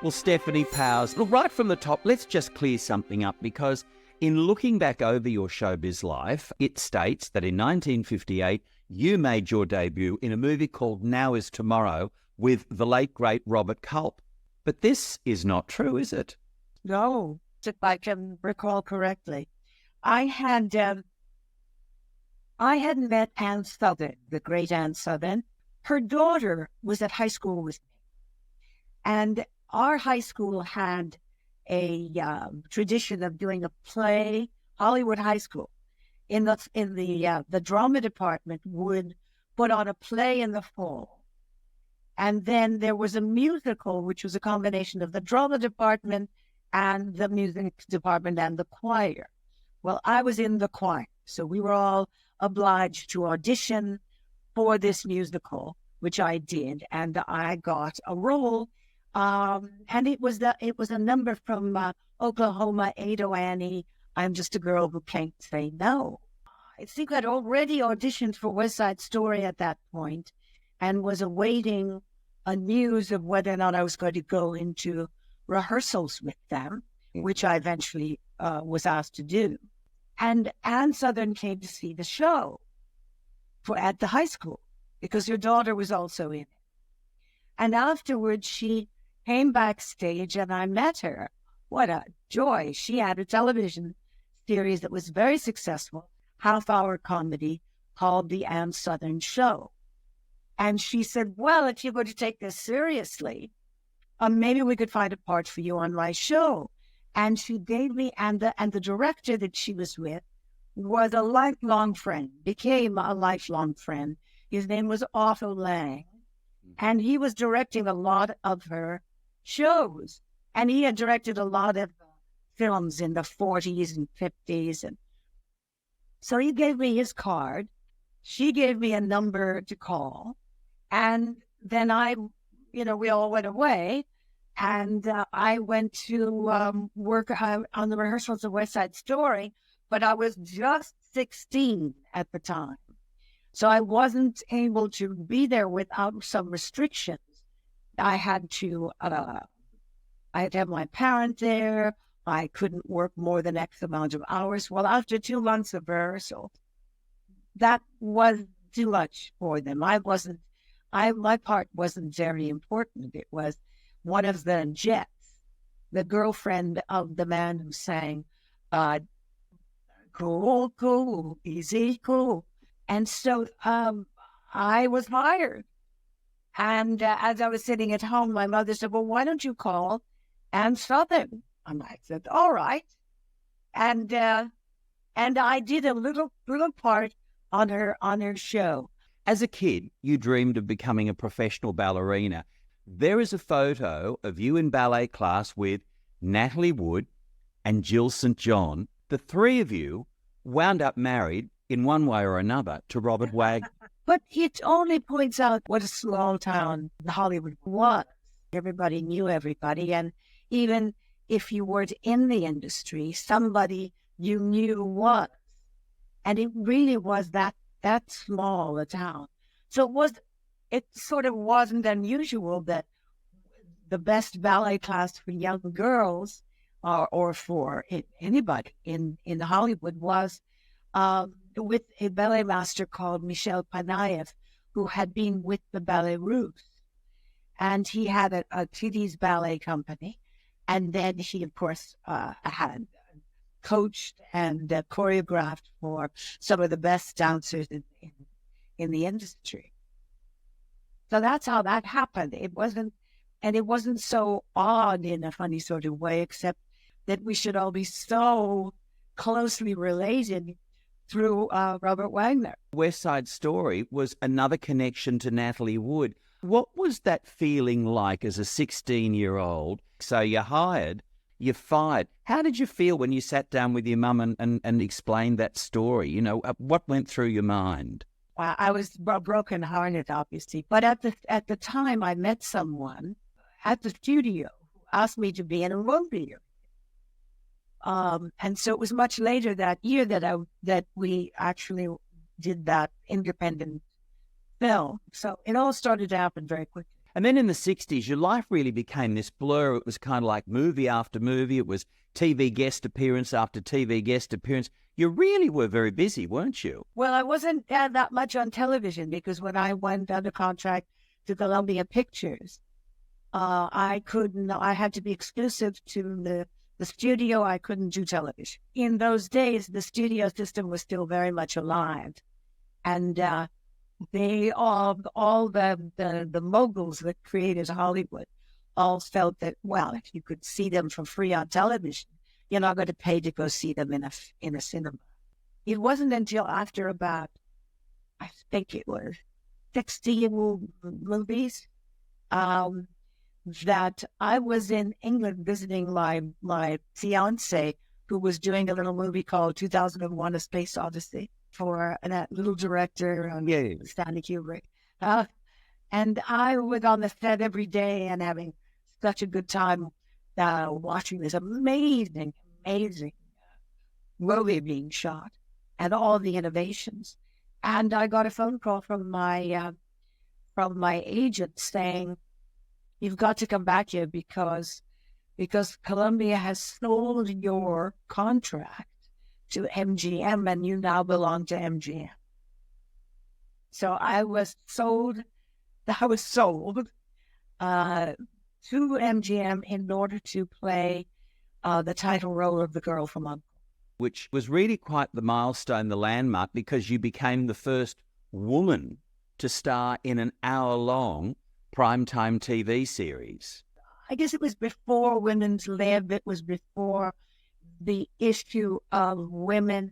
Well, Stefanie Powers, look, right from the top, let's just clear something up, because in looking back over your showbiz life, it states that in 1958, you made your debut in a movie called Now is Tomorrow with the late, great Robert Culp. But this is not true, is it? No, if I can recall correctly. I had met Anne Southern, the great Anne Southern. Her daughter was at high school with me. And our high school had a tradition of doing a play. Hollywood High School in the drama department would put on a play in the fall, and then there was a musical, which was a combination of the drama department and the music department and the choir. Well, I was in the choir, so we were all obliged to audition for this musical, which I did, and I got a role. And it was a number from Oklahoma, Ado Annie, I'm Just a Girl Who Can't Say No. I think I'd already auditioned for West Side Story at that point and was awaiting a news of whether or not I was going to go into rehearsals with them, which I eventually was asked to do. And Anne Southern came to see the show at the high school because her daughter was also in it. And afterwards, she came backstage and I met her. What a joy. She had a television series that was very successful, half-hour comedy called The Anne Southern Show. And she said, well, if you're going to take this seriously, maybe we could find a part for you on my show. And she gave me, and the director that she was with was a lifelong friend, became a lifelong friend. His name was Otto Lang. And he was directing a lot of her shows. And he had directed a lot of films in the 40s and 50s. And so he gave me his card. She gave me a number to call. And then we all went away. And I went to work on the rehearsals of West Side Story. But I was just 16 at the time. So I wasn't able to be there without some restrictions. I had to have my parent there. I couldn't work more than X amount of hours. Well, after 2 months of rehearsal, that was too much for them. My part wasn't very important. It was one of the Jets, the girlfriend of the man who sang, cool, cool, easy, cool. And so I was hired. And as I was sitting at home, my mother said, well, why don't you call Anne Southern? And I said, all right. And I did a little part on her show. As a kid, you dreamed of becoming a professional ballerina. There is a photo of you in ballet class with Natalie Wood and Jill St. The three of you wound up married in one way or another to Robert Wagner. But it only points out what a small town Hollywood was. Everybody knew everybody. And even if you weren't in the industry, somebody you knew was. And it really was that small a town. So it sort of wasn't unusual that the best ballet class for young girls or for anybody in Hollywood was with a ballet master called Michel Panayev, who had been with the Ballet Russe. And he had a kiddies ballet company. And then he, of course, had coached and choreographed for some of the best dancers in the industry. So that's how that happened. It wasn't so odd in a funny sort of way, except that we should all be so closely related through Robert Wagner. West Side Story was another connection to Natalie Wood. What was that feeling like as a 16-year-old? So you're hired, you're fired. How did you feel when you sat down with your mum and explained that story? You know, what went through your mind? Well, I was broken-hearted, obviously. But at the time, I met someone at the studio who asked me to be in a movie. And so it was much later that year that we actually did that independent film. So it all started to happen very quickly. And then in the 60s, your life really became this blur. It was kind of like movie after movie. It was TV guest appearance after TV guest appearance. You really were very busy, weren't you? Well, I wasn't that much on television because when I went under contract to Columbia Pictures, I couldn't, I had to be exclusive to the studio. I couldn't do television. In those days, the studio system was still very much alive. And they all the moguls that created Hollywood all felt that, well, if you could see them for free on television, you're not going to pay to go see them in a cinema. It wasn't until after about, I think it was 60 movies, that I was in England visiting my fiance, who was doing a little movie called 2001: A Space Odyssey for that little director, Stanley Kubrick. And I was on the set every day and having such a good time watching this amazing movie being shot and all the innovations. And I got a phone call from my agent saying, "You've got to come back here because Columbia has sold your contract to MGM and you now belong to MGM." So I was sold to MGM in order to play the title role of the girl from U.N.C.L.E. Which was really quite the milestone, the landmark, because you became the first woman to star in an hour-long primetime TV series. I guess it was before women's lib. It was before the issue of women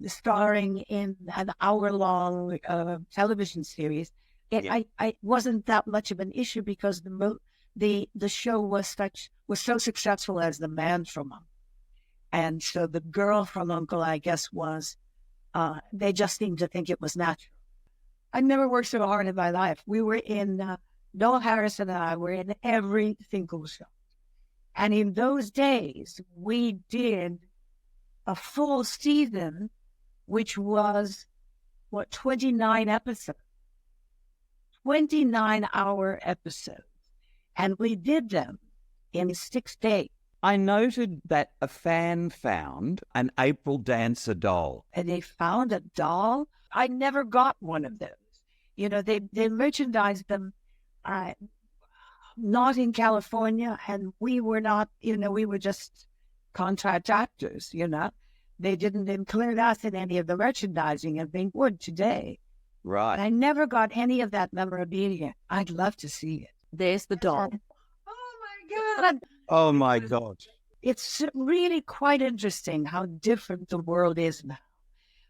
starring in an hour-long television series. I wasn't that much of an issue because the show was so successful as The Man from U.N.C.L.E. And so the girl from U.N.C.L.E., I guess, was, they just seemed to think it was natural. I never worked so hard in my life. We were in, Noel Harris and I were in every single show. And in those days, we did a full season, which was, 29 episodes. 29-hour episodes. And we did them in 6 days. I noted that a fan found an April Dancer doll. And they found a doll? I never got one of those. You know, they merchandised them not in California, and we were not, we were just contract actors, They didn't include us in any of the merchandising as they would today. Right. And I never got any of that memorabilia. I'd love to see it. There's the doll. Oh, my God. Oh, my God. It's really quite interesting how different the world is now.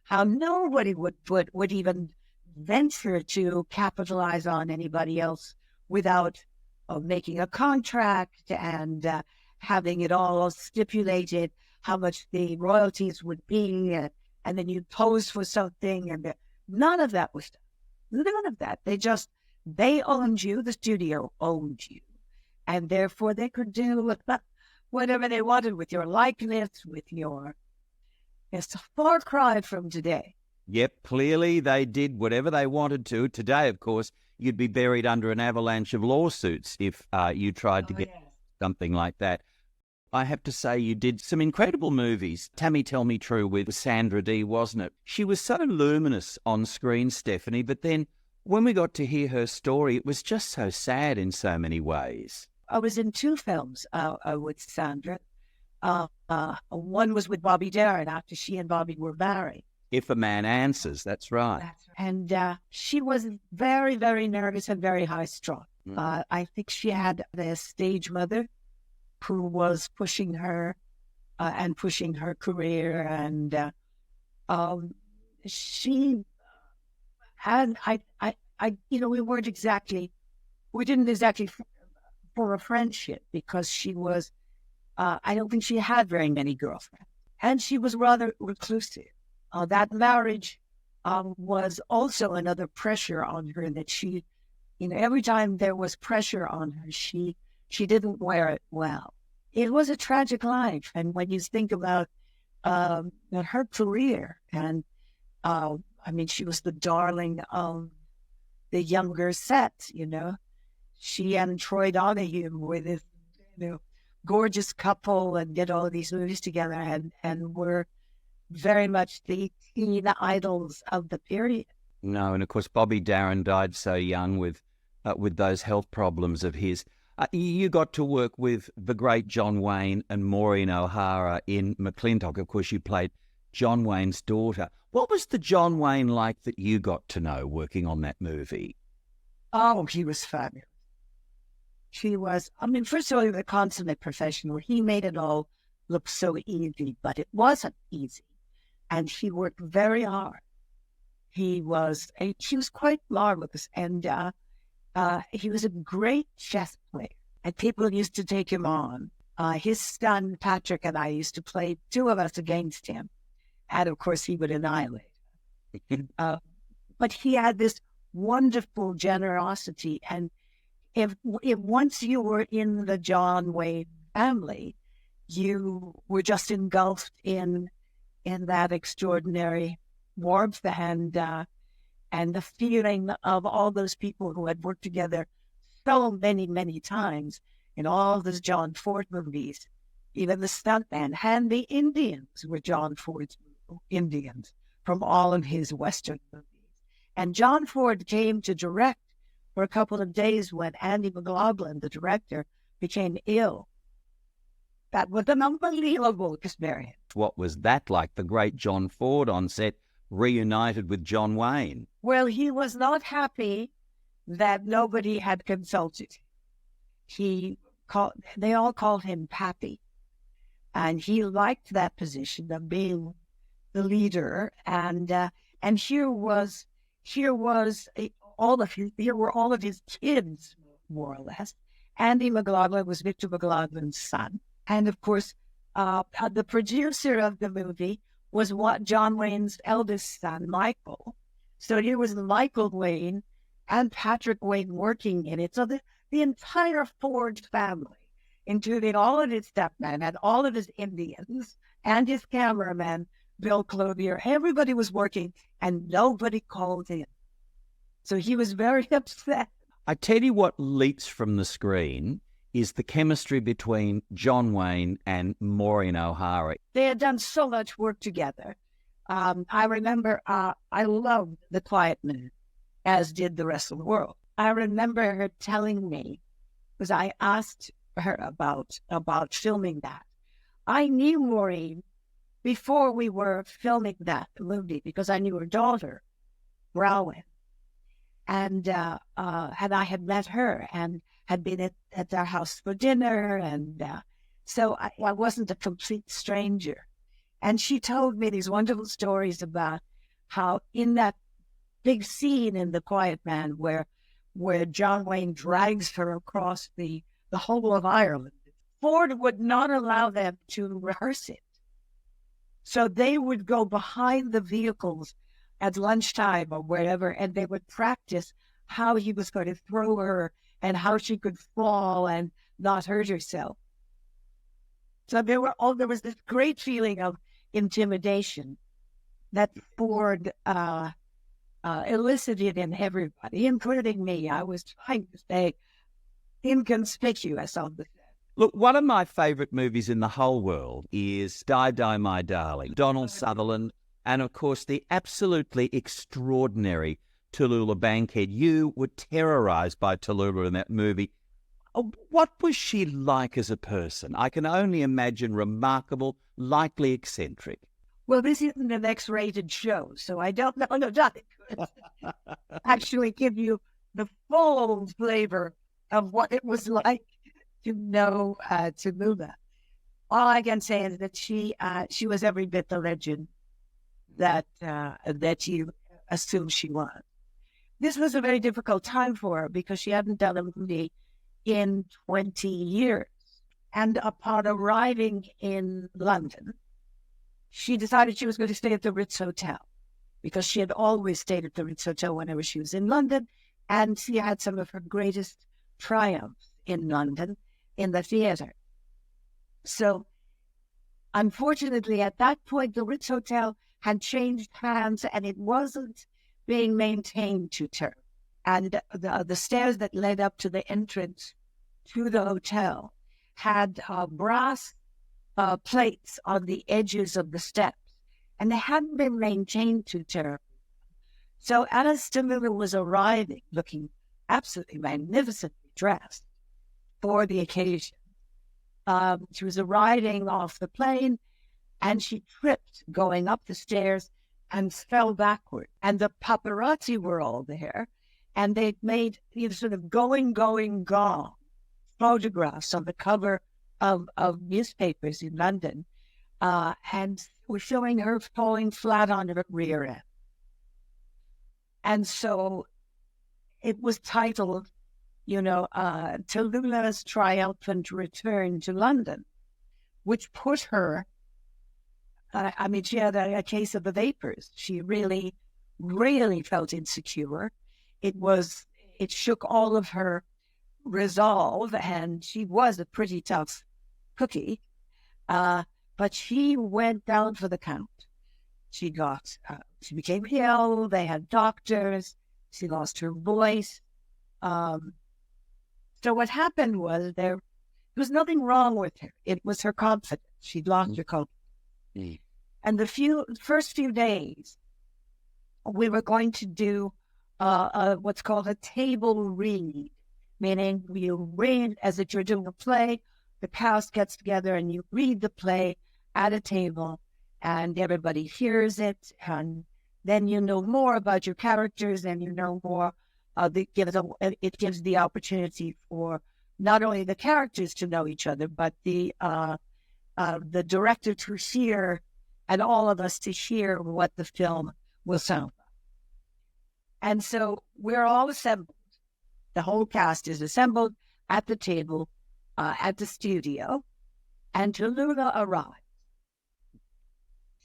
How nobody would even venture to capitalize on anybody else without making a contract and having it all stipulated how much the royalties would be, and then you pose for something, and none of that was done. None of that. They owned you, the studio owned you, and therefore they could do whatever they wanted with your likeness, with your... It's a far cry from today. Yep, clearly they did whatever they wanted to. Today, of course, you'd be buried under an avalanche of lawsuits if you tried to get something like that. I have to say you did some incredible movies. Tammy Tell Me True with Sandra Dee, wasn't it? She was so luminous on screen, Stefanie, but then when we got to hear her story, it was just so sad in so many ways. I was in 2 films with Sandra. One was with Bobby Darin after she and Bobby were married. If a Man Answers, that's right. And she was very, very nervous and very high-strung. I think she had a stage mother who was pushing her and pushing her career. And she had, we didn't exactly for a friendship because she was, I don't think she had very many girlfriends. And she was rather reclusive. That marriage was also another pressure on her that she, every time there was pressure on her, she didn't wear it well. It was a tragic life. And when you think about her career, and she was the darling of the younger set, she and Troy Donahue were this, gorgeous couple and did all these movies together and were very much the teen idols of the period. No, and of course Bobby Darin died so young with those health problems of his. You got to work with the great John Wayne and Maureen O'Hara in McClintock. Of course, you played John Wayne's daughter. What was the John Wayne like that you got to know working on that movie? Oh, he was fabulous. He was, first of all, he was a consummate professional. He made it all look so easy, but it wasn't easy. And he worked very hard. He was quite marvelous, and he was a great chess player, and people used to take him on. His son, Patrick, and I used to play, two of us against him, and of course he would annihilate. But he had this wonderful generosity, and if once you were in the John Wayne family, you were just engulfed in that extraordinary warmth and the feeling of all those people who had worked together so many, many times in all the John Ford movies. Even the stuntman and the Indians were John Ford's Indians from all of his Western movies. And John Ford came to direct for a couple of days when Andy McLaughlin, the director, became ill. That was an unbelievable experience. What was that like, the great John Ford on set reunited with John Wayne? Well, he was not happy that nobody had consulted. They all called him Pappy, and he liked that position of being the leader. And here were all of his kids, more or less. Andy McLaughlin was Victor McLaughlin's son, and of course, the producer of the movie was John Wayne's eldest son, Michael. So here was Michael Wayne and Patrick Wayne working in it. So the entire Ford family, including all of his stepmen and all of his Indians and his cameraman, Bill Clothier, everybody was working and nobody called him. So he was very upset. I tell you what leaps from the screen is the chemistry between John Wayne and Maureen O'Hara. They had done so much work together. I remember I loved The Quiet Man, as did the rest of the world. I remember her telling me, because I asked her about filming that. I knew Maureen before we were filming that movie because I knew her daughter, Rowan. And I had met her and had been at their house for dinner. And so I wasn't a complete stranger. And she told me these wonderful stories about how in that big scene in The Quiet Man where John Wayne drags her across the whole of Ireland, Ford would not allow them to rehearse it. So they would go behind the vehicles at lunchtime or wherever, and they would practice how he was going to throw her and how she could fall and not hurt herself. So there was this great feeling of intimidation that Ford elicited in everybody, including me. I was trying to stay inconspicuous on the set. Look, one of my favourite movies in the whole world is Die, Die, My Darling. Donald Sutherland, and of course the absolutely extraordinary Tallulah Bankhead. You were terrorised by Tallulah in that movie. What was she like as a person? I can only imagine remarkable, likely eccentric. Well, this isn't an X-rated show, so I don't know. No, nothing could actually give you the full flavor of what it was like to know Tallulah. All I can say is that she was every bit the legend that you assumed she was. This was a very difficult time for her because she hadn't done a movie in 20 years. And upon arriving in London, she decided she was going to stay at the Ritz Hotel because she had always stayed at the Ritz Hotel whenever she was in London. And she had some of her greatest triumphs in London in the theater. So unfortunately, at that point, the Ritz Hotel had changed hands and it wasn't being maintained to her. And the stairs that led up to the entrance to the hotel had brass plates on the edges of the steps, and they hadn't been maintained too terribly. So as Tallulah was arriving, looking absolutely magnificently dressed for the occasion, she was arriving off the plane, and she tripped going up the stairs and fell backward. And the paparazzi were all there, and they'd made sort of going, gone photographs on the cover of newspapers in London, and were showing her falling flat on her rear end. And so it was titled, Tallulah's triumphant return to London, which put her, she had a case of the vapors. She really, really felt insecure. It shook all of her resolve, and she was a pretty tough cookie, but she went down for the count. She became ill, they had doctors, she lost her voice. So what happened was there was nothing wrong with her. It was her confidence. She'd lost her confidence. And the first few days, we were going to do what's called a table read, meaning you read as if you're doing a play. The cast gets together and you read the play at a table, and everybody hears it, and then you know more about your characters, and you know more. It gives the opportunity for not only the characters to know each other, but the director to hear, and all of us to hear what the film will sound like. And so we're all assembled. The whole cast is assembled at the table at the studio, and Tallulah arrives.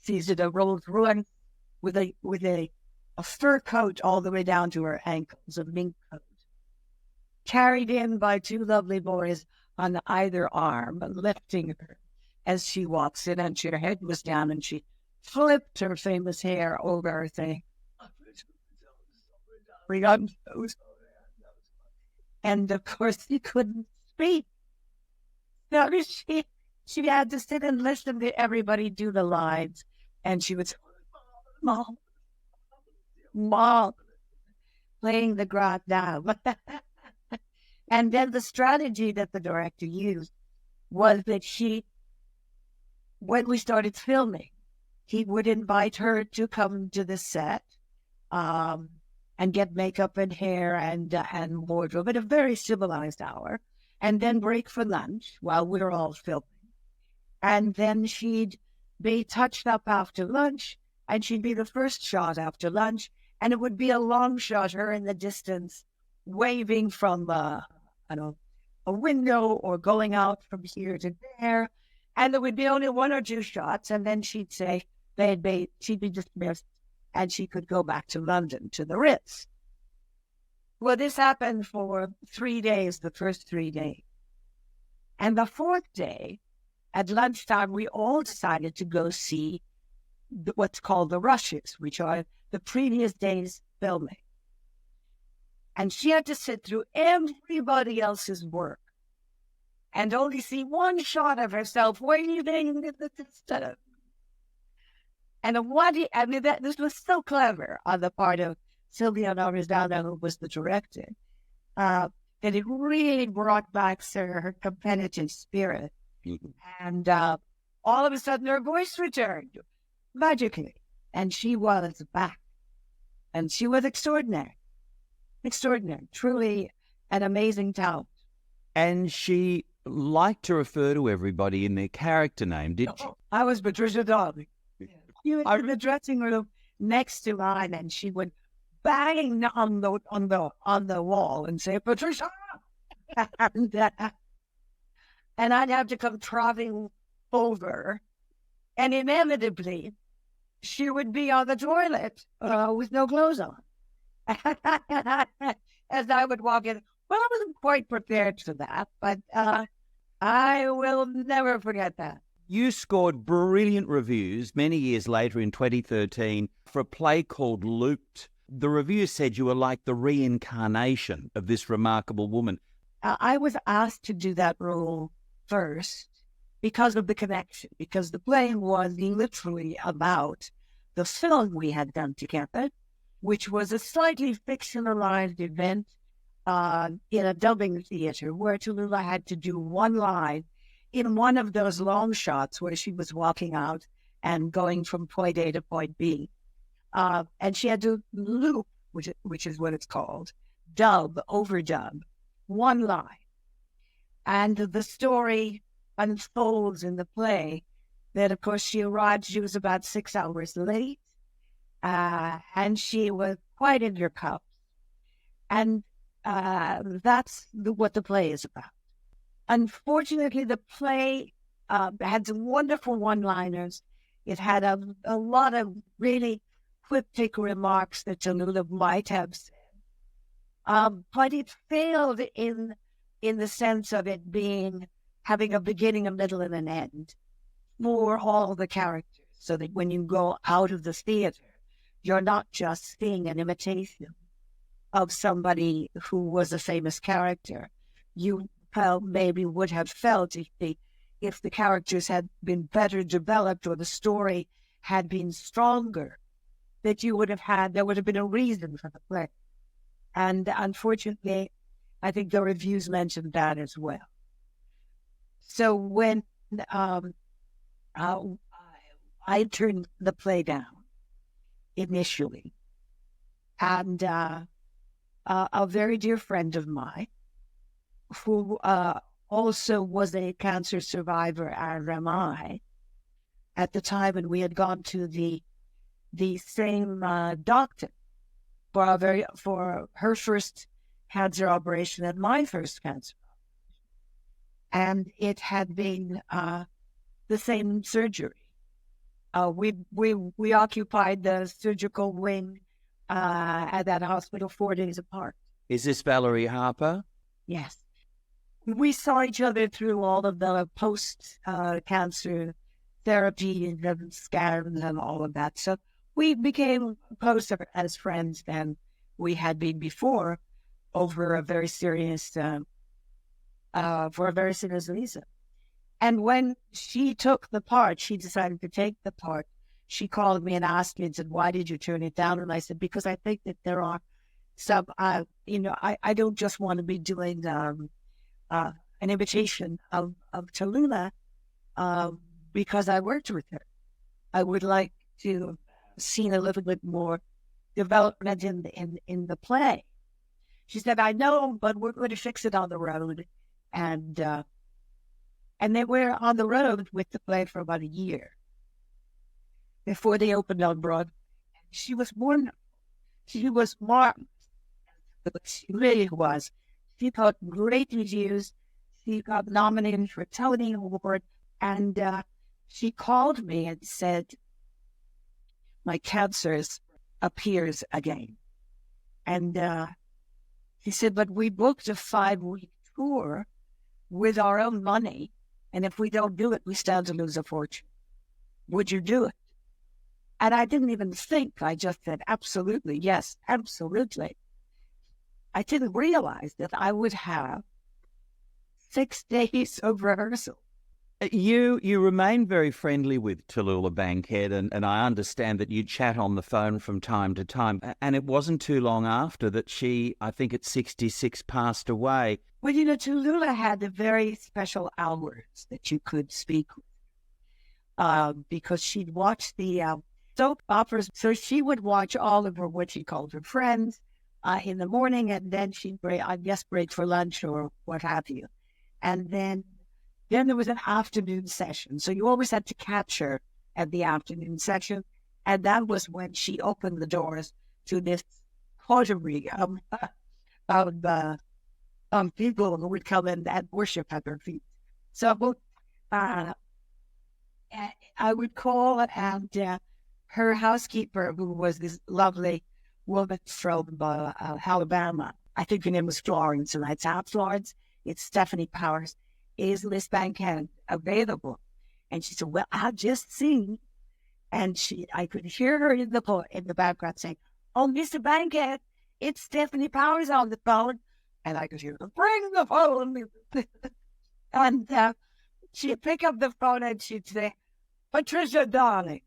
She's in a Rolls Royce with a fur coat all the way down to her ankles, a mink coat, carried in by two lovely boys on either arm, lifting her as she walks in, and her head was down, and she flipped her famous hair over her thing. And of course, she couldn't speak. So she had to sit and listen to everybody do the lines, and she was mom, playing the grand dame. And then the strategy that the director used was that when we started filming, he would invite her to come to the set and get makeup and hair and wardrobe at a very civilized hour, and then break for lunch while we were all filming. And then she'd be touched up after lunch, and she'd be the first shot after lunch, and it would be a long shot, her in the distance, waving from a window or going out from here to there, and there would be only one or two shots, and then she'd say she'd be dismissed, and she could go back to London, to the Ritz. Well, this happened for 3 days, the first 3 days. And the fourth day, at lunchtime, we all decided to go see what's called the rushes, which are the previous day's filming. And she had to sit through everybody else's work and only see one shot of herself waving at the distance. And this was so clever on the part of Sylvia Norizana, who was the director, that it really brought back her competitive spirit. Mm-hmm. And all of a sudden, her voice returned magically, and she was back. And she was extraordinary, truly an amazing talent. And she liked to refer to everybody in their character name, did she? I was Patricia Darling. She was in the dressing room next to mine, and she would bang on the wall and say, "Patricia!" And I'd have to come trotting over, and inevitably, she would be on the toilet with no clothes on. As I would walk in, well, I wasn't quite prepared for that, but I will never forget that. You scored brilliant reviews many years later in 2013 for a play called Looped, The review said you were like the reincarnation of this remarkable woman. I was asked to do that role first because of the connection, because the play was literally about the film we had done together, which was a slightly fictionalized event in a dubbing theater where Tallulah had to do one line in one of those long shots where she was walking out and going from point A to point B. And she had to loop, which is what it's called, overdub, one line. And the story unfolds in the play that, of course, she was about 6 hours late, and she was quite in her cups. And that's what the play is about. Unfortunately, the play had some wonderful one-liners. It had a lot of really cryptic remarks that Tallulah might have said. But it failed in the sense of it having a beginning, a middle, and an end for all the characters, so that when you go out of the theater, you're not just seeing an imitation of somebody who was a famous character. You maybe would have felt if the characters had been better developed or the story had been stronger, that there would have been a reason for the play. And unfortunately, I think the reviews mentioned that as well. So when I turned the play down initially, and a very dear friend of mine, who also was a cancer survivor, as am I, at the time, and we had gone to the same doctor for her first cancer operation and my first cancer operation. And it had been the same surgery. We occupied the surgical wing at that hospital 4 days apart. Is this Valerie Harper? Yes. We saw each other through all of the post-cancer therapy and scans and all of that. So we became closer as friends than we had been before over a very serious, for a very serious reason. And when she took the part, she decided to take the part, she called me and asked me and said, "Why did you turn it down?" And I said, "Because I think that there are some, I don't just want to be doing an imitation of Tallulah because I worked with her. I would like to see a little bit more development in the play." She said, "I know, but we're going to fix it on the road." And they were on the road with the play for about a year before they opened on Broadway. She was wonderful. She was marvelous. She really was. She got great reviews. She got nominated for a Tony Award. And she called me and said, "My cancer appears again." And she said, "But we booked a 5-week tour with our own money. And if we don't do it, we stand to lose a fortune. Would you do it?" And I didn't even think. I just said, "Absolutely, yes, absolutely." I didn't realize that I would have 6 days of rehearsal. You remain very friendly with Tallulah Bankhead, and I understand that you chat on the phone from time to time. And it wasn't too long after that she, I think at 66, passed away. Well, Tallulah had the very special hours that you could speak with because she'd watch the soap operas. So she would watch all of what she called her friends in the morning, and then she'd break for lunch or what have you. And then there was an afternoon session. So you always had to catch her at the afternoon session. And that was when she opened the doors to this coterie of people who would come in and worship at her feet. So I would call, and her housekeeper, who was this lovely woman from Alabama, I think her name was Florence, and I'd say, "Florence, it's Stefanie Powers. Is Miss Bankhead available?" And she said, "Well, I'll just sing." And I could hear her in the background saying, "Oh, Mr. Bankhead, it's Stefanie Powers on the phone." And I could hear, "Bring the phone." And she'd pick up the phone and she'd say, "Patricia, darling."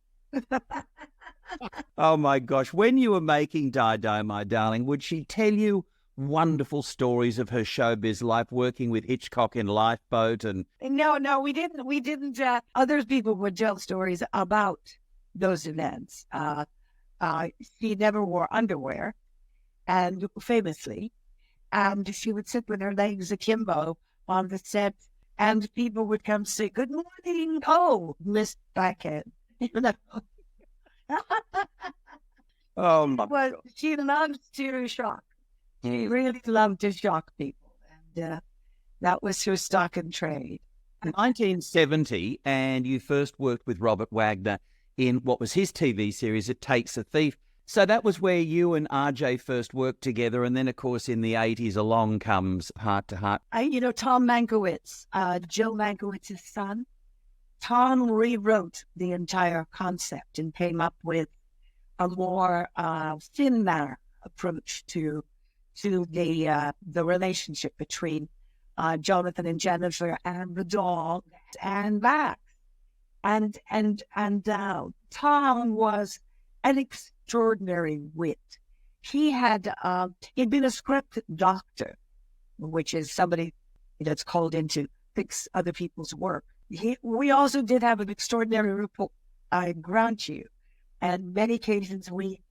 Oh my gosh. When you were making Dido, my darling, would she tell you wonderful stories of her showbiz life, working with Hitchcock in Lifeboat? And No, we didn't. We didn't. Other people would tell stories about those events. She never wore underwear, and famously, and she would sit with her legs akimbo on the set, and people would come say, "Good morning, oh, Miss Bankhead." You know? oh my Well, she loved to shock. She really loved to shock people, and that was her stock and trade. 1970, and you first worked with Robert Wagner in what was his TV series, It Takes a Thief. So that was where you and RJ first worked together. And then, of course, in the 80s, along comes Heart to Heart. Tom Mankiewicz, Jill Mankiewicz's son, Tom rewrote the entire concept and came up with a more thin manner approach to the relationship between Jonathan and Jennifer and the dog and Max. And Tom was an extraordinary wit. He'd been a script doctor, which is somebody that's called in to fix other people's work. We also did have an extraordinary rapport, I grant you. And many occasions we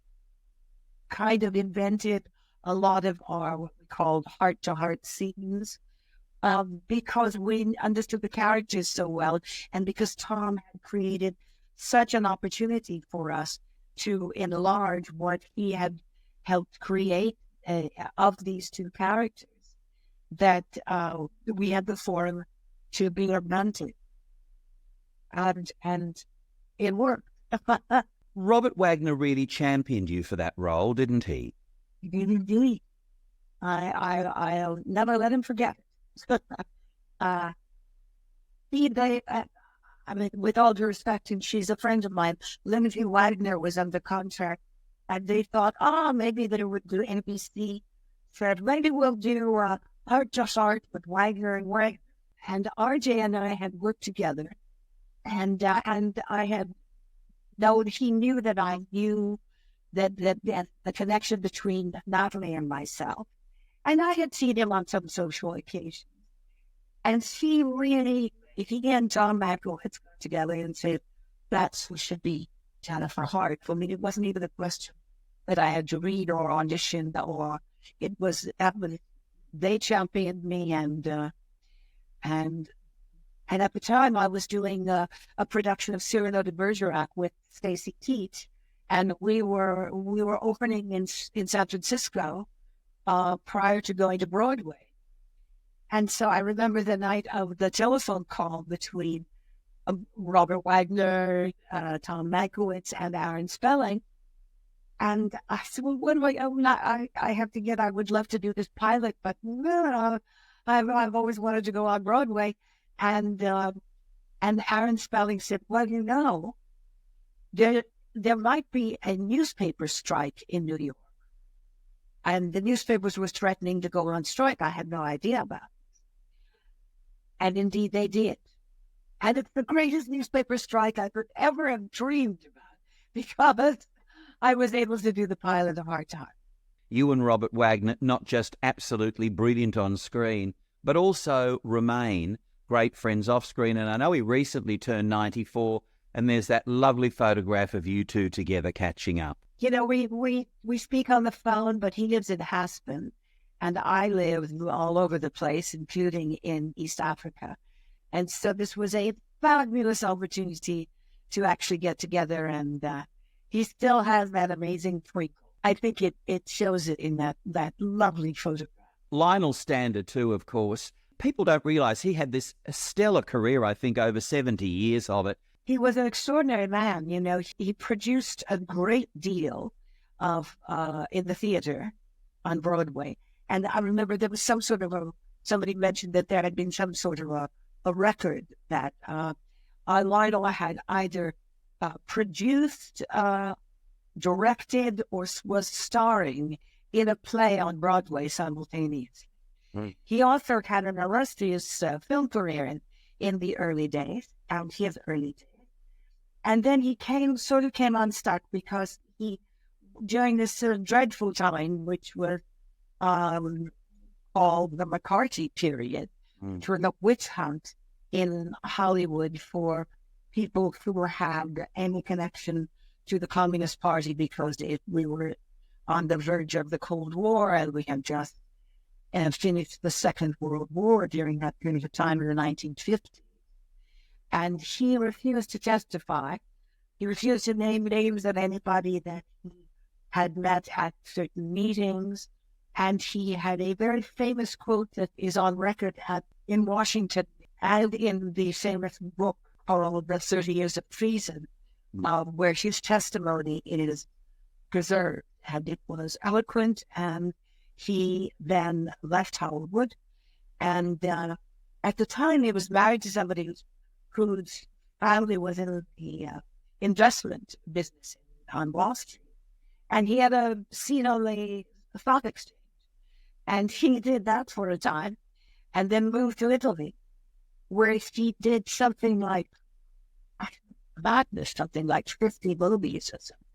kind of invented a lot of our what we called heart-to-heart scenes because we understood the characters so well, and because Tom had created such an opportunity for us to enlarge what he had helped create of these two characters, that we had the forum to be augmented. And it worked. Robert Wagner really championed you for that role, didn't he? Indeed. I'll never let him forget it. I mean, with all due respect, and she's a friend of mine, Lindsay Wagner was under contract, and they thought, maybe they would do NBC. Said, maybe we'll do Heart to Heart with Wagner and Wagner. And RJ and I had worked together, and I had known, he knew that I knew that the connection between Natalie and myself. And I had seen him on some social occasions. And he and Tom Mankiewicz got together and said, that's who should be Jennifer Hart. For me, it wasn't even a question that I had to read or audition, or it was, they championed me. And at the time I was doing a production of Cyrano de Bergerac with Stacey Keach. And we were opening in San Francisco prior to going to Broadway. And so I remember the night of the telephone call between Robert Wagner, Tom Mankiewicz, and Aaron Spelling. And I said, well, what do I have to get, I would love to do this pilot, but I've always wanted to go on Broadway. And Aaron Spelling said, well, there might be a newspaper strike in New York. And the newspapers were threatening to go on strike. I had no idea about it. And indeed they did. And it's the greatest newspaper strike I could ever have dreamed about, because I was able to do the pilot of Heart to Heart. You and Robert Wagner, not just absolutely brilliant on screen, but also remain great friends off screen. And I know he recently turned 94, and there's that lovely photograph of you two together catching up. You know, we speak on the phone, but he lives in Aspen, and I live all over the place, including in East Africa. And so this was a fabulous opportunity to actually get together, and he still has that amazing twinkle. I think it shows it in that lovely photograph. Lionel Stander too, of course. People don't realize he had this stellar career, I think, over 70 years of it. He was an extraordinary man. You know, he produced a great deal of in the theater on Broadway. And I remember there was some sort of somebody mentioned that there had been some sort of a record that Lionel had either produced directed or was starring in a play on Broadway simultaneously. He also had an illustrious film career in the early days, his early days. And then he came unstuck because during this dreadful time, which was called the McCarthy period, through the witch hunt in Hollywood for people who had any connection to the Communist Party, because we were on the verge of the Cold War, and we had just finished the Second World War during that period of time in the 1950s. And he refused to testify. He refused to name names of anybody that he had met at certain meetings. And he had a very famous quote that is on record in Washington and in the famous book called The 30 Years of Treason, where his testimony is preserved. And it was eloquent, and he then left Hollywood. And at the time, he was married to somebody whose family was in the investment business on Wall Street. And he had a seat on the stock exchange. And he did that for a time, and then moved to Italy, where he did something like madness, something like 50 movies or something.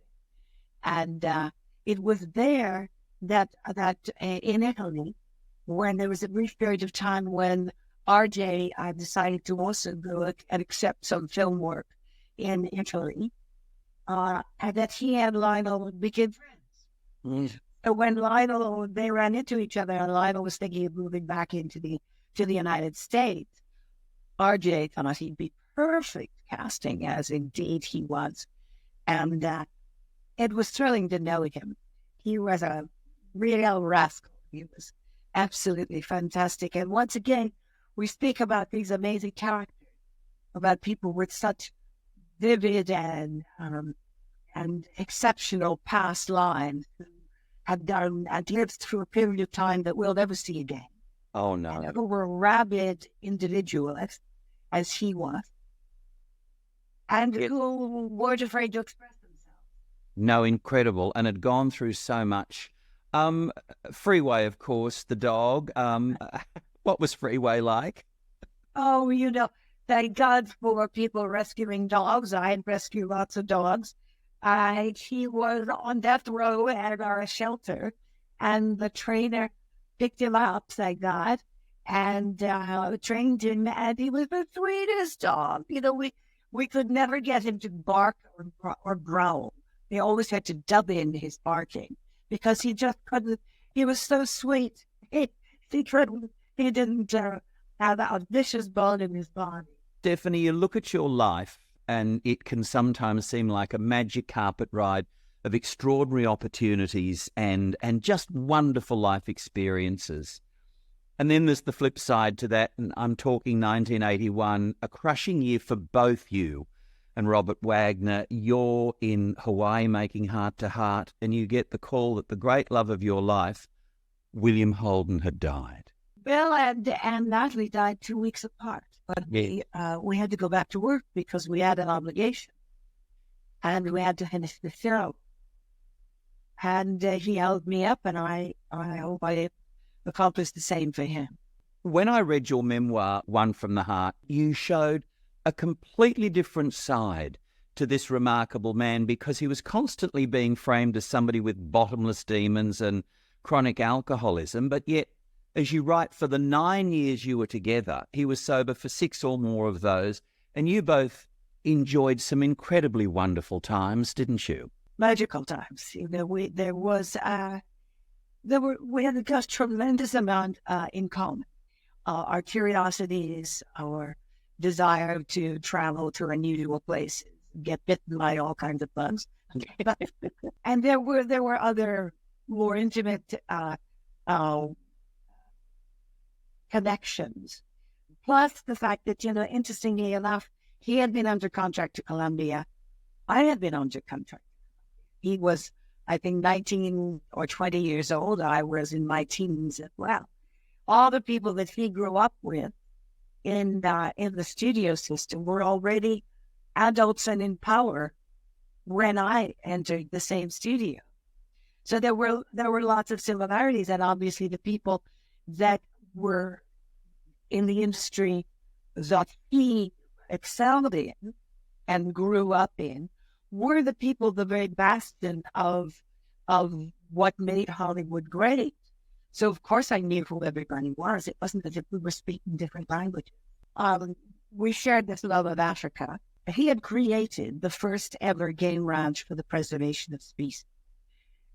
And it was there that in Italy, when there was a brief period of time when RJ decided to also go and accept some film work in Italy, and that he and Lionel became friends. So when they ran into each other, and Lionel was thinking of moving back to the United States, RJ thought he'd be perfect casting, as indeed he was. And it was thrilling to know him. He was a real rascal. He was absolutely fantastic. And once again, we speak about these amazing characters, about people with such vivid and exceptional past lives who have done and lived through a period of time that we'll never see again. Oh, no. And who were rabid individualists, as he was, and who weren't afraid to express themselves. No, incredible. And had gone through so much. Freeway, of course, the dog. What was Freeway like? Oh, thank God for people rescuing dogs. I had rescued lots of dogs. He was on death row at our shelter, and the trainer picked him up, thank God, and trained him, and he was the sweetest dog. We could never get him to bark or growl. We always had to dub in his barking because he just couldn't. He was so sweet. He didn't have that vicious bone in his body. Stefanie, you look at your life, and it can sometimes seem like a magic carpet ride of extraordinary opportunities and just wonderful life experiences. And then there's the flip side to that, and I'm talking 1981, a crushing year for both you and Robert Wagner. You're in Hawaii making Heart to Heart, and you get the call that the great love of your life, William Holden, had died. Well, and Natalie died 2 weeks apart. But we had to go back to work because we had an obligation, and we had to finish the show. And he held me up, and I hope I accomplished the same for him. When I read your memoir, One from the Heart, you showed a completely different side to this remarkable man, because he was constantly being framed as somebody with bottomless demons and chronic alcoholism, but yet, as you write, for the 9 years you were together, he was sober for 6 or more of those, and you both enjoyed some incredibly wonderful times, didn't you? Magical times. We had just tremendous amount in common. Our curiosities, our desire to travel to unusual places, get bitten by all kinds of bugs, and there were other more intimate connections. Plus the fact that, interestingly enough, he had been under contract to Columbia. I had been under contract. He was, I think, 19 or 20 years old. I was in my teens as well. All the people that he grew up with in the studio system were already adults and in power when I entered the same studio. So there were lots of similarities, and obviously the people that were in the industry that he excelled in and grew up in were the people, the very bastion of what made Hollywood great. So of course I knew who everybody was. It wasn't as if we were speaking different languages. We shared this love of Africa. He had created the first ever game ranch for the preservation of species.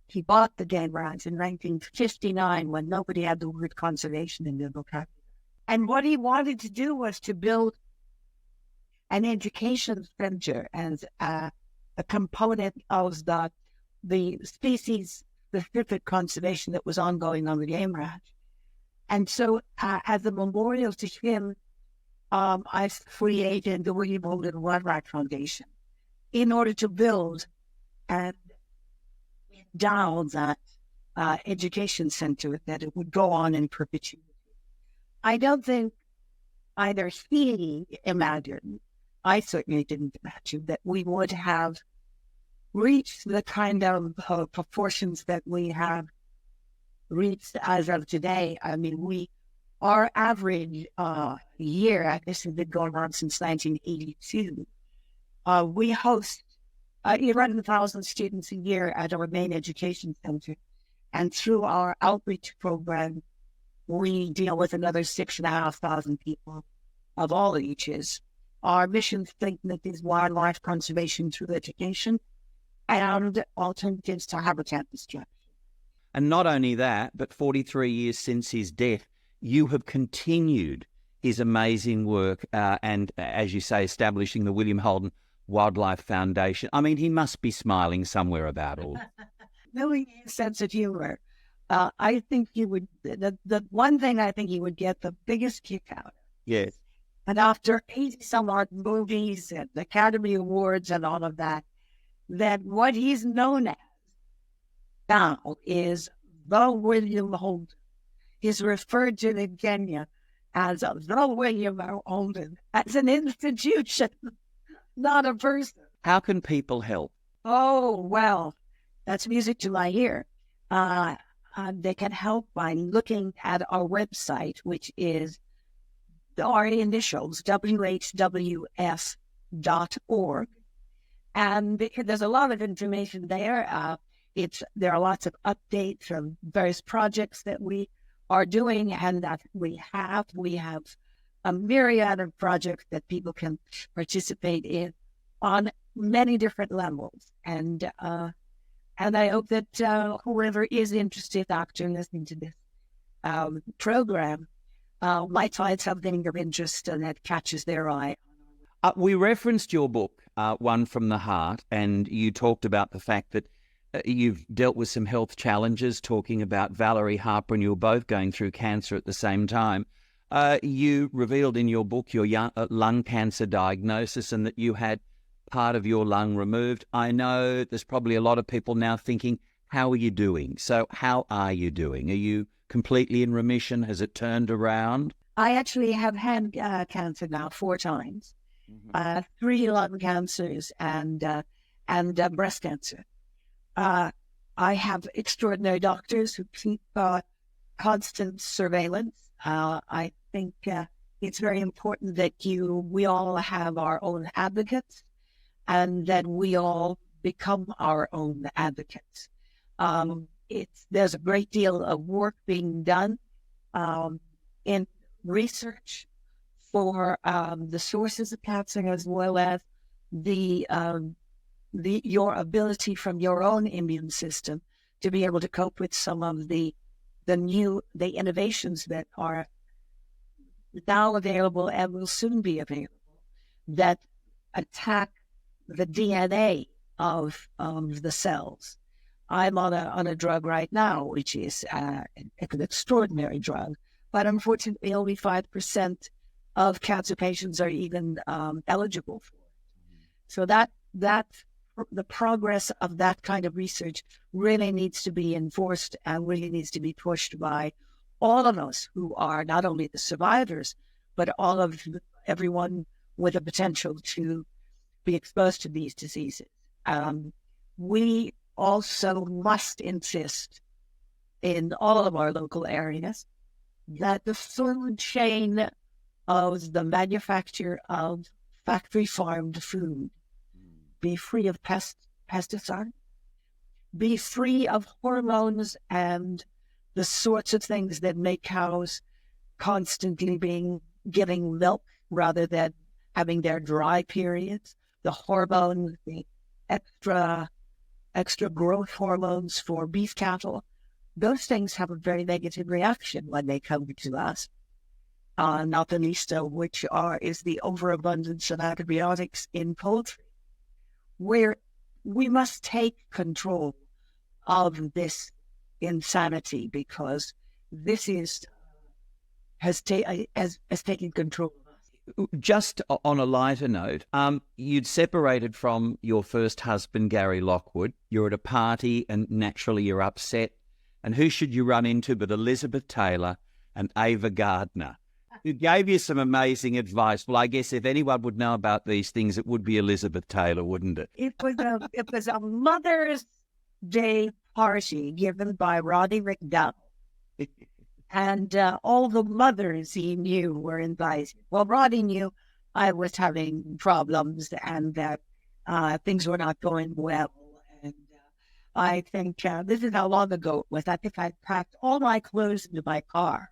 He bought the game ranch in 1959 when nobody had the word conservation in their vocabulary. And what he wanted to do was to build an education center as a component of the species-specific conservation that was ongoing on the game ranch. And so as a memorial to him, I created the William Holden Wildlife Foundation in order to build and endow that education center, that it would go on in perpetuity. I don't think either he imagined, I certainly didn't imagine, that we would have reached the kind of proportions that we have reached as of today. I mean, our average year, this has been going on since 1982, we host 11,000 students a year at our main education center. And through our outreach program, we deal with another 6,500 people of all ages. Our mission statement is wildlife conservation through education and alternatives to habitat destruction. And not only that, but 43 years since his death, you have continued his amazing work and, as you say, establishing the William Holden Wildlife Foundation. I mean, he must be smiling somewhere about all. Knowing his sense of humor, I think he would, the one thing I think he would get the biggest kick out of. Yes. And after 80 some odd movies and Academy Awards and all of that, that what he's known as now is the William Holden. He's referred to in Kenya as the William Holden, as an institution, not a person. How can people help? Oh, well, that's music to my ear. They can help by looking at our website, which is our initials, whws.org. And there's a lot of information there. There are lots of updates from various projects that we are doing and that we have. We have a myriad of projects that people can participate in on many different levels. And I hope that whoever is interested after listening to this program might find something of interest that catches their eye. We referenced your book, One from the Heart, and you talked about the fact that you've dealt with some health challenges, talking about Valerie Harper, and you were both going through cancer at the same time. You revealed in your book your lung cancer diagnosis and that you had part of your lung removed. I know there's probably a lot of people now thinking, how are you doing? So how are you doing? Are you completely in remission? Has it turned around? I actually have had cancer now 4 times, 3 lung cancers and breast cancer. I have extraordinary doctors who keep constant surveillance. I think it's very important that we all have our own advocates and that we all become our own advocates. There's a great deal of work being done in research for the sources of cancer, as well as your ability from your own immune system to be able to cope with some of the innovations that are now available and will soon be available that attack the DNA of the cells. I'm on a drug right now, which is an extraordinary drug, but unfortunately only 5% of cancer patients are even eligible for it. So that the progress of that kind of research really needs to be enforced and really needs to be pushed by all of us who are not only the survivors, but all of everyone with a potential to be exposed to these diseases. We also must insist in all of our local areas that the food chain of the manufacture of factory farmed food be free of pesticides, be free of hormones and the sorts of things that make cows constantly giving milk rather than having their dry periods, the hormones, the extra growth hormones for beef cattle. Those things have a very negative reaction when they come to us, not the least of which is the overabundance of antibiotics in poultry, where we must take control of this insanity, because this has taken control of us. Just on a lighter note, you'd separated from your first husband, Gary Lockwood. You're at a party and naturally you're upset. And who should you run into but Elizabeth Taylor and Ava Gardner, who gave you some amazing advice? Well, I guess if anyone would know about these things, it would be Elizabeth Taylor, wouldn't it? It was a Mother's Day party given by Roddy McDowell. And all the mothers he knew were invited. Well, Roddy knew I was having problems and that things were not going well. And I think this is how long ago it was. I think I packed all my clothes into my car.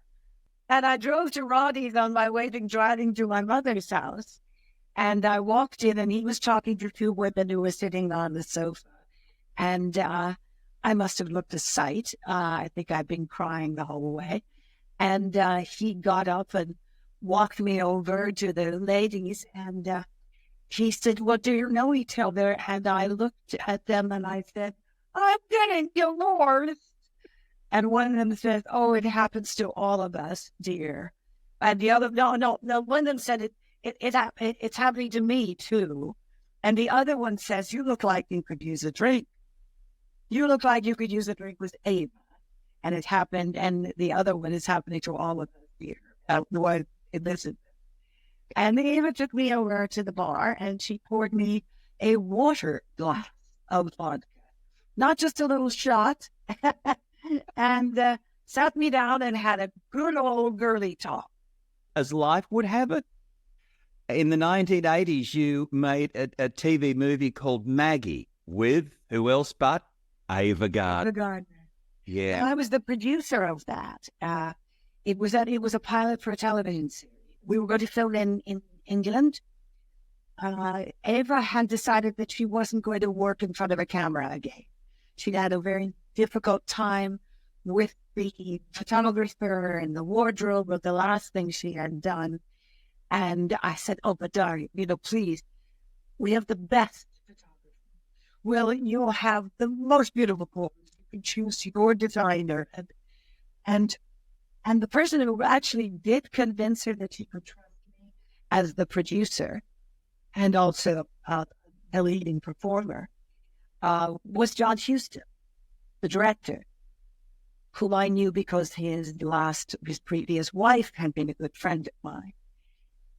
And I drove to Roddy's on my way driving to my mother's house. And I walked in and he was talking to two women who were sitting on the sofa. And I must have looked a sight. I think I'd been crying the whole way. And he got up and walked me over to the ladies. And he said, "Well, do you know each other?" And I looked at them and I said, "I'm getting divorced." And one of them says, "Oh, it happens to all of us, dear." And the other, no. One of them said, it's happening to me too. And the other one says, "You look like you could use a drink. You look like you could use a drink with Ava." And it happened, and the other one is happening to all of us here. And Ava took me over to the bar, and she poured me a water glass of vodka, not just a little shot, and sat me down and had a good old girly talk. As life would have it, in the 1980s, you made a TV movie called Maggie with who else but Ava Gardner. Yeah, and I was the producer of that. It was a pilot for a television series. We were going to film in England. Ava had decided that she wasn't going to work in front of a camera again. She'd had a very difficult time with the photographer and the wardrobe of the last thing she had done. And I said, "Oh, but darling, please, we have the best photographer. Well, you'll have the most beautiful photos. You can choose your designer." And the person who actually did convince her that she could trust me as the producer and also the leading performer was John Huston, the director, whom I knew because his previous wife had been a good friend of mine.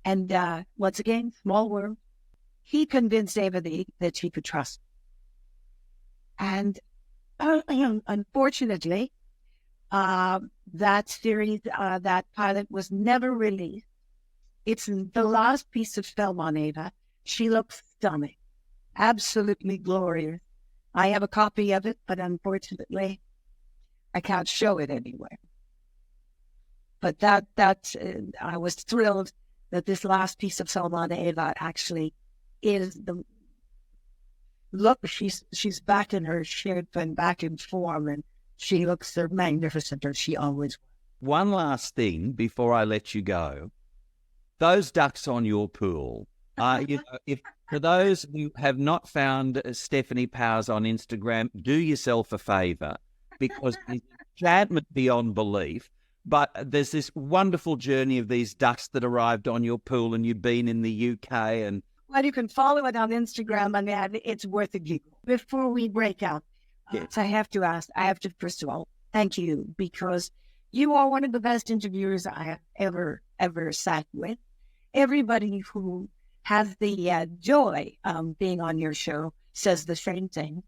And once again, small world, he convinced Ava that she could trust me. And unfortunately, that series, that pilot was never released. It's the last piece of film on Ava. She looks stunning, absolutely glorious. I have a copy of it, but unfortunately, I can't show it anywhere. But I was thrilled that this last piece of film on Ava actually is look. She's back in her shape and back in form, and she looks magnificent, as she always was. One last thing before I let you go. Those ducks on your pool, if for those who have not found Stefanie Powers on Instagram, do yourself a favour, because it's enchantment beyond belief. But there's this wonderful journey of these ducks that arrived on your pool, and you've been in the UK. And well, you can follow it on Instagram, and it's worth a giggle. Before we break out, yes. I have to first of all thank you, because you are one of the best interviewers I have ever sat with. Everybody who has the joy of being on your show says the same thing.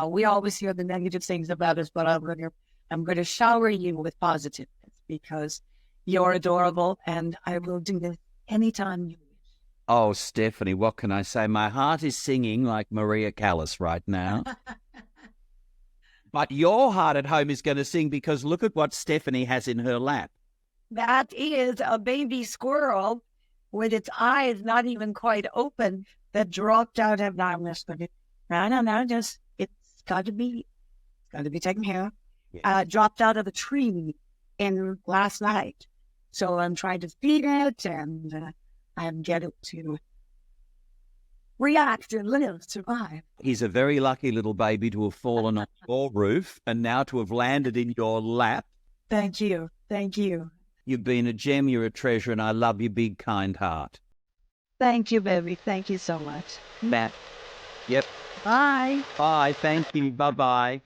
We always hear the negative things about us, but I'm going to shower you with positiveness because you're adorable, and I will do this anytime you wish. Oh, Stefanie, what can I say? My heart is singing like Maria Callas right now. But your heart at home is going to sing because look at what Stefanie has in her lap. That is a baby squirrel with its eyes not even quite open that dropped out of no, just it's got to be taken care of. Yeah. Dropped out of a tree in last night, so I'm trying to feed it and get it to react and live, survive. He's a very lucky little baby to have fallen on your roof and now to have landed in your lap. Thank you. Thank you. You've been a gem, you're a treasure, and I love your big, kind heart. Thank you, baby. Thank you so much. Matt. Yep. Bye. Bye. Thank you. Bye-bye.